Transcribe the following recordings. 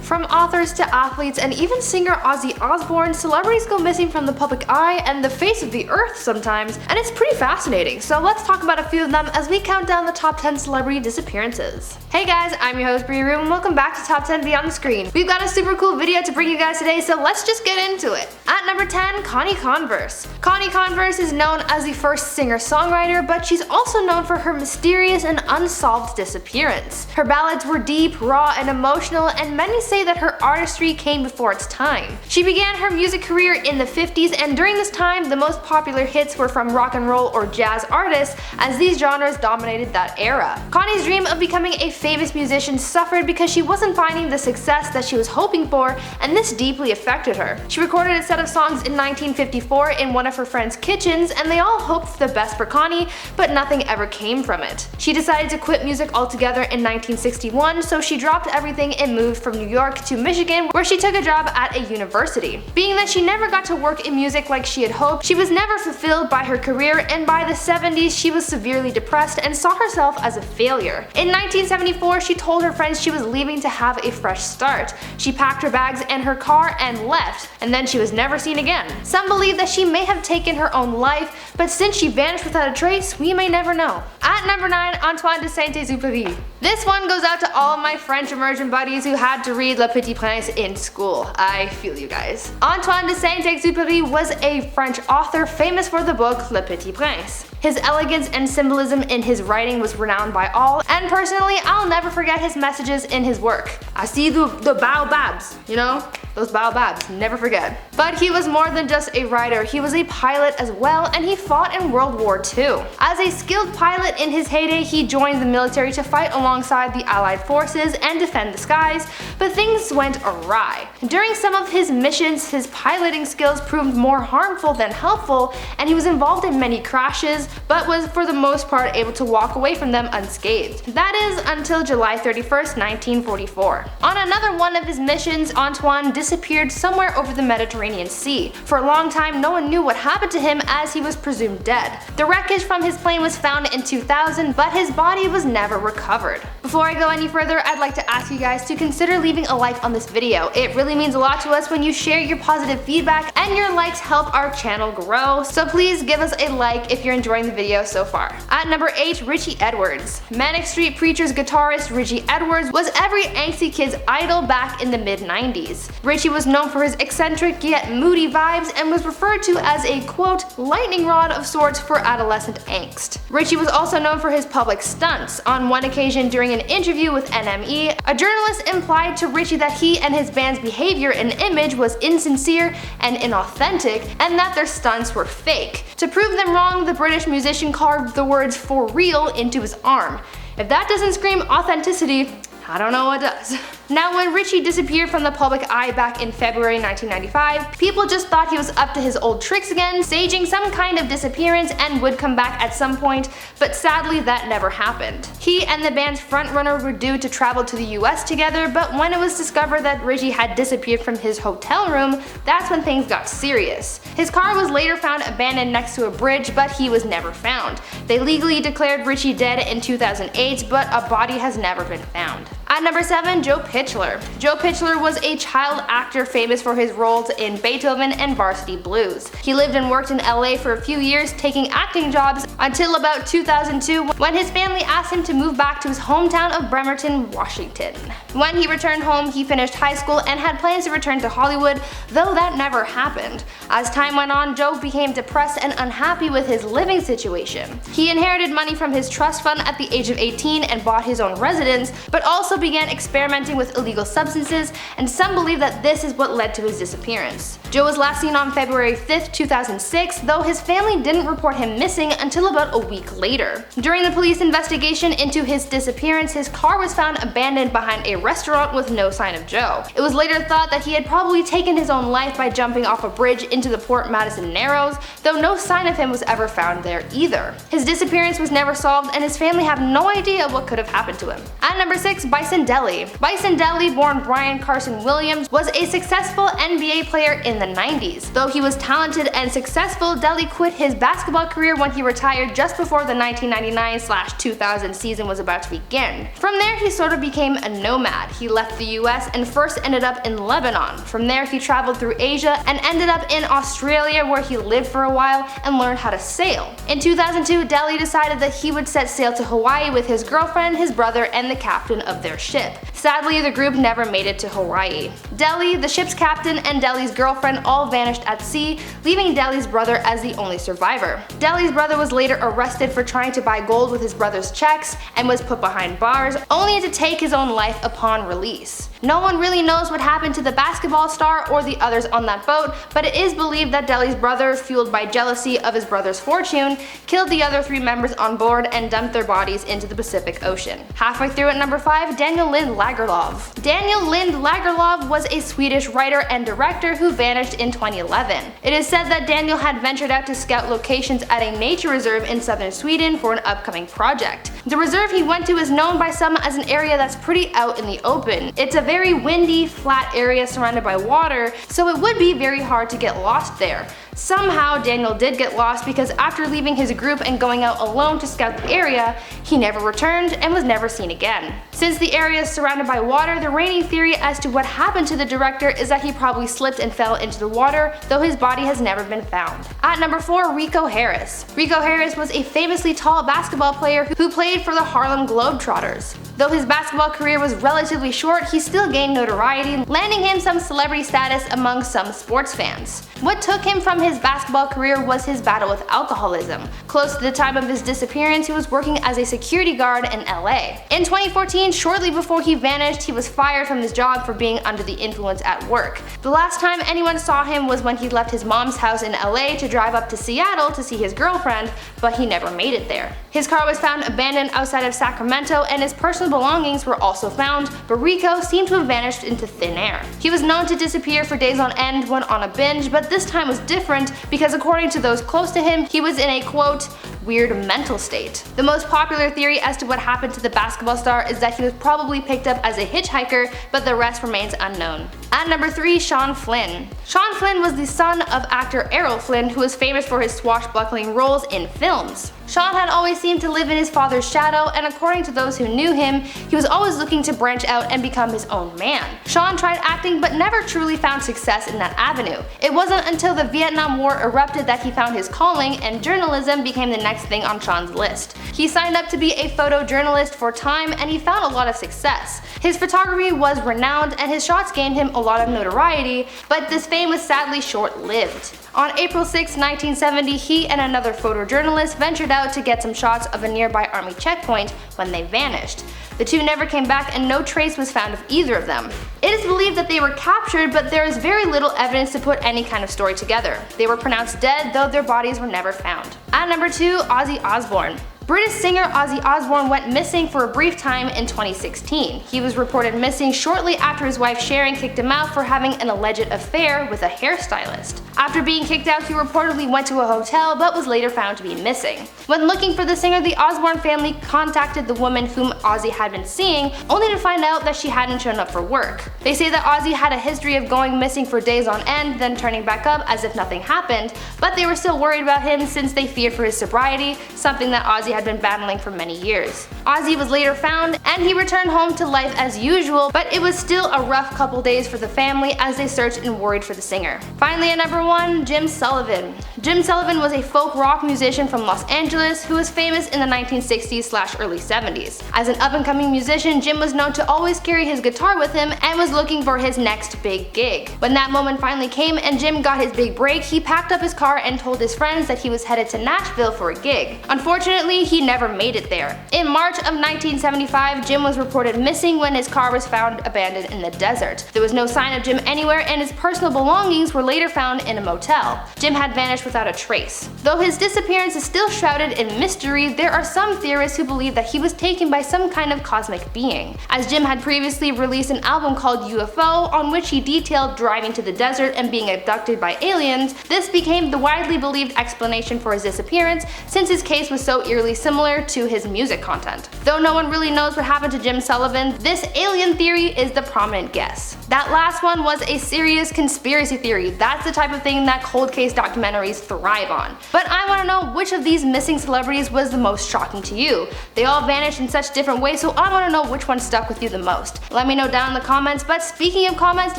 From authors to athletes and even singer Ozzy Osbourne, celebrities go missing from the public eye and the face of the earth sometimes, and it's pretty fascinating. So let's talk about a few of them as we count down the top 10 celebrity disappearances. Hey guys, I'm your host Bree Room and welcome back to Top 10 Beyond the Screen. We've got a super cool video to bring you guys today, so let's just get into it. At number 10, Connie Converse. Connie Converse is known as the first singer-songwriter, but she's also known for her mysterious and unsolved disappearance. Her ballads were deep, raw, and emotional, and many say that her artistry came before its time. She began her music career in the 50s, and during this time, the most popular hits were from rock and roll or jazz artists, as these genres dominated that era. Connie's dream of becoming a famous musician suffered because she wasn't finding the success that she was hoping for, and this deeply affected her. She recorded a set of songs in 1954 in one of her friends' kitchens, and they all hoped for the best for Connie, but nothing ever came from it. She decided to quit music altogether in 1961, so she dropped everything and moved from New York to Michigan, where she took a job at a university. Being that she never got to work in music like she had hoped, she was never fulfilled by her career, and by the 70s she was severely depressed and saw herself as a failure. In 1974, she told her friends she was leaving to have a fresh start. She packed her bags and her car and left, and then she was never seen again. Some believe that she may have taken her own life, but since she vanished without a trace, we may never know. At number 9, Antoine de Saint-Exupéry. This one goes out to all of my French immersion buddies who had to read Le Petit Prince in school. I feel you guys. Antoine de Saint-Exupéry was a French author famous for the book Le Petit Prince. His elegance and symbolism in his writing was renowned by all, and personally, I'll never forget his messages in his work. I see the baobabs, you know? Those baobabs, never forget. But he was more than just a writer, he was a pilot as well, and he fought in World War II. As a skilled pilot in his heyday, he joined the military to fight alongside the Allied forces and defend the skies, but things went awry. During some of his missions, his piloting skills proved more harmful than helpful, and he was involved in many crashes, but was for the most part able to walk away from them unscathed. That is until July 31st, 1944. On another one of his missions, Antoine disappeared somewhere over the Mediterranean Sea. For a long time, no one knew what happened to him as he was presumed dead. The wreckage from his plane was found in 2000, but his body was never recovered. Before I go any further, I'd like to ask you guys to consider leaving a like on this video. It really means a lot to us when you share your positive feedback, and your likes help our channel grow, so please give us a like if you're enjoying the video so far. At number 8, Richey Edwards. Manic Street Preachers guitarist Richey Edwards was every angsty kid's idol back in the mid-90s. Richey was known for his eccentric yet moody vibes and was referred to as a quote, lightning rod of sorts for adolescent angst. Richey was also known for his public stunts. On one occasion during an interview with NME, a journalist implied to Richey that he and his band's behavior and image was insincere and inauthentic, and that their stunts were fake. To prove them wrong, the British musician carved the words "for real" into his arm. If that doesn't scream authenticity, I don't know what does. Now, when Richey disappeared from the public eye back in February 1995, people just thought he was up to his old tricks again, staging some kind of disappearance and would come back at some point, but sadly that never happened. He and the band's frontrunner were due to travel to the US together, but when it was discovered that Richey had disappeared from his hotel room, that's when things got serious. His car was later found abandoned next to a bridge, but he was never found. They legally declared Richey dead in 2008, but a body has never been found. At number 7, Joe Pichler. Joe Pichler was a child actor famous for his roles in Beethoven and Varsity Blues. He lived and worked in LA for a few years, taking acting jobs until about 2002 when his family asked him to move back to his hometown of Bremerton, Washington. When he returned home, he finished high school and had plans to return to Hollywood, though that never happened. As time went on, Joe became depressed and unhappy with his living situation. He inherited money from his trust fund at the age of 18 and bought his own residence, but also began experimenting with illegal substances, and some believe that this is what led to his disappearance. Joe was last seen on February 5th, 2006, though his family didn't report him missing until about a week later. During the police investigation into his disappearance, his car was found abandoned behind a restaurant with no sign of Joe. It was later thought that he had probably taken his own life by jumping off a bridge into the Port Madison Narrows, though no sign of him was ever found there either. His disappearance was never solved, and his family have no idea what could have happened to him. At number 6, Bison DELE. Bison DELE, born Brian Carson Williams, was a successful NBA player in the 90s. Though he was talented and successful, DELE quit his basketball career when he retired just before the 1999-2000 season was about to begin. From there, he sort of became a nomad. He left the US and first ended up in Lebanon. From there, he traveled through Asia and ended up in Australia, where he lived for a while and learned how to sail. In 2002, DELE decided that he would set sail to Hawaii with his girlfriend, his brother, and the captain of their ship. Sadly, the group never made it to Hawaii. DELE, the ship's captain, and DELE's girlfriend all vanished at sea, leaving DELE's brother as the only survivor. DELE's brother was later arrested for trying to buy gold with his brother's checks and was put behind bars, only to take his own life upon release. No one really knows what happened to the basketball star or the others on that boat, but it is believed that DELE's brother, fueled by jealousy of his brother's fortune, killed the other 3 members on board and dumped their bodies into the Pacific Ocean. Halfway through at number 5, Daniel Lind Lagerlöf. Daniel Lind Lagerlöf was a Swedish writer and director who vanished in 2011. It is said that Daniel had ventured out to scout locations at a nature reserve in southern Sweden for an upcoming project. The reserve he went to is known by some as an area that's pretty out in the open. It's a very windy, flat area surrounded by water, so it would be very hard to get lost there. Somehow Daniel did get lost because after leaving his group and going out alone to scout the area, he never returned and was never seen again. Since the area is surrounded by water, the reigning theory as to what happened to the director is that he probably slipped and fell into the water, though his body has never been found. At number 4, Rico Harris. Rico Harris was a famously tall basketball player who played for the Harlem Globetrotters. Though his basketball career was relatively short, he still gained notoriety, landing him some celebrity status among some sports fans. What took him from his basketball career was his battle with alcoholism. Close to the time of his disappearance, he was working as a security guard in LA. In 2014, shortly before he vanished, he was fired from his job for being under the influence at work. The last time anyone saw him was when he left his mom's house in LA to drive up to Seattle to see his girlfriend, but he never made it there. His car was found abandoned outside of Sacramento, and his personal belongings were also found, but Rico seemed to have vanished into thin air. He was known to disappear for days on end when on a binge, but this time was different because according to those close to him, he was in a quote, weird mental state. The most popular theory as to what happened to the basketball star is that he was probably picked up as a hitchhiker, but the rest remains unknown. At number 3, Sean Flynn. Sean Flynn was the son of actor Errol Flynn, who was famous for his swashbuckling roles in films. Sean had always seemed to live in his father's shadow, and according to those who knew him, he was always looking to branch out and become his own man. Sean tried acting but never truly found success in that avenue. It wasn't until the Vietnam War erupted that he found his calling, and journalism became the next thing on Sean's list. He signed up to be a photojournalist for Time, and he found a lot of success. His photography was renowned and his shots gained him a lot of notoriety, but this fame was sadly short-lived. On April 6, 1970, he and another photojournalist ventured out to get some shots of a nearby army checkpoint when they vanished. The two never came back and no trace was found of either of them. It is believed that they were captured, but there is very little evidence to put any kind of story together. They were pronounced dead, though their bodies were never found. At number 2, Ozzy OSBOURNE. British singer Ozzy OSBOURNE went missing for a brief time in 2016. He was reported missing shortly after his wife Sharon kicked him out for having an alleged affair with a hairstylist. After being kicked out, he reportedly went to a hotel but was later found to be missing. When looking for the singer, the Osbourne family contacted the woman whom Ozzy had been seeing, only to find out that she hadn't shown up for work. They say that Ozzy had a history of going missing for days on end, then turning back up as if nothing happened, but they were still worried about him since they feared for his sobriety, something that Ozzy had been battling for many years. Ozzy was later found and he returned home to life as usual, but it was still a rough couple days for the family as they searched and worried for the singer. Finally at number 1, Jim Sullivan. Jim Sullivan was a folk rock musician from Los Angeles who was famous in the 1960s/early 70s. As an up-and-coming musician, Jim was known to always carry his guitar with him and was looking for his next big gig. When that moment finally came and Jim got his big break, he packed up his car and told his friends that he was headed to Nashville for a gig. Unfortunately, he never made it there. In March of 1975, Jim was reported missing when his car was found abandoned in the desert. There was no sign of Jim anywhere and his personal belongings were later found in a motel. Jim had vanished without a trace. Though his disappearance is still shrouded in mystery, there are some theorists who believe that he was taken by some kind of cosmic being. As Jim had previously released an album called UFO on which he detailed driving to the desert and being abducted by aliens, this became the widely believed explanation for his disappearance since his case was so eerily similar to his music content. Though no one really knows what happened to Jim Sullivan, this alien theory is the prominent guess. That last one was a serious conspiracy theory. That's the type of thing that cold case documentaries thrive on. But I want to know which of these missing celebrities was the most shocking to you. They all vanished in such different ways, so I want to know which one stuck with you the most. Let me know down in the comments, but speaking of comments,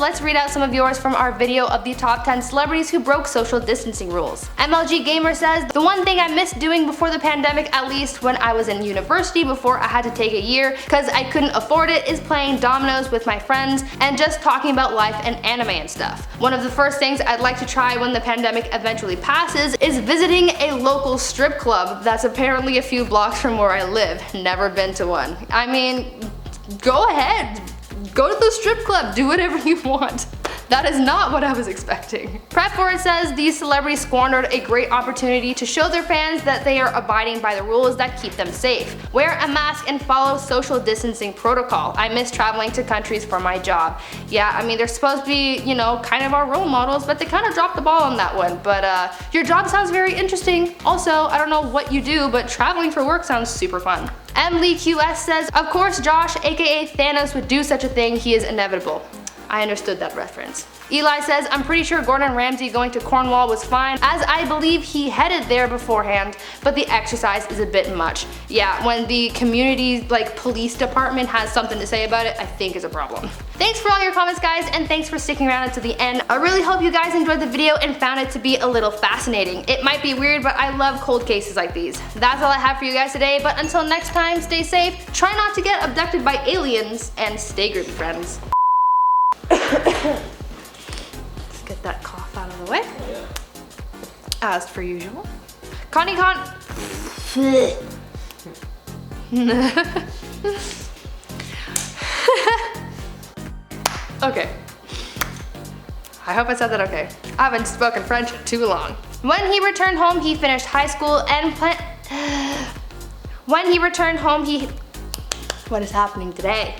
let's read out some of yours from our video of the top 10 celebrities who broke social distancing rules. MLG Gamer says, the one thing I missed doing before the pandemic, at least when I was in university before I had to take a year because I couldn't afford it, is playing dominoes with my friends and just talking about life and anime and stuff. One of the first things I'd like to try when the pandemic eventually passes is visiting a local strip club that's apparently a few blocks from where I live. Never been to one. I mean, go ahead. Go to the strip club, do whatever you want. That is not what I was expecting. Prep for it says these celebrities squandered a great opportunity to show their fans that they are abiding by the rules that keep them safe. Wear a mask and follow social distancing protocol. I miss traveling to countries for my job. Yeah, I mean, they're supposed to be, you know, kind of our role models, but they kind of dropped the ball on that one. But your job sounds very interesting. Also, I don't know what you do, but traveling for work sounds super fun. MLeeQS says, of course Josh, aka Thanos, would do such a thing. He is inevitable. I understood that reference. Eli says, I'm pretty sure Gordon Ramsay going to Cornwall was fine, as I believe he headed there beforehand, but the exercise is a bit much. Yeah, when the community, police department has something to say about it, I think is a problem. Thanks for all your comments, guys, and thanks for sticking around until the end. I really hope you guys enjoyed the video and found it to be a little fascinating. It might be weird, but I love cold cases like these. That's all I have for you guys today, but until next time, stay safe, try not to get abducted by aliens, and stay groovy, friends. Let's get that cough out of the way. As per usual. Connie Okay. I hope I said that okay. I haven't spoken French in too long. When he returned home, he finished high school and When he returned home, What is happening today?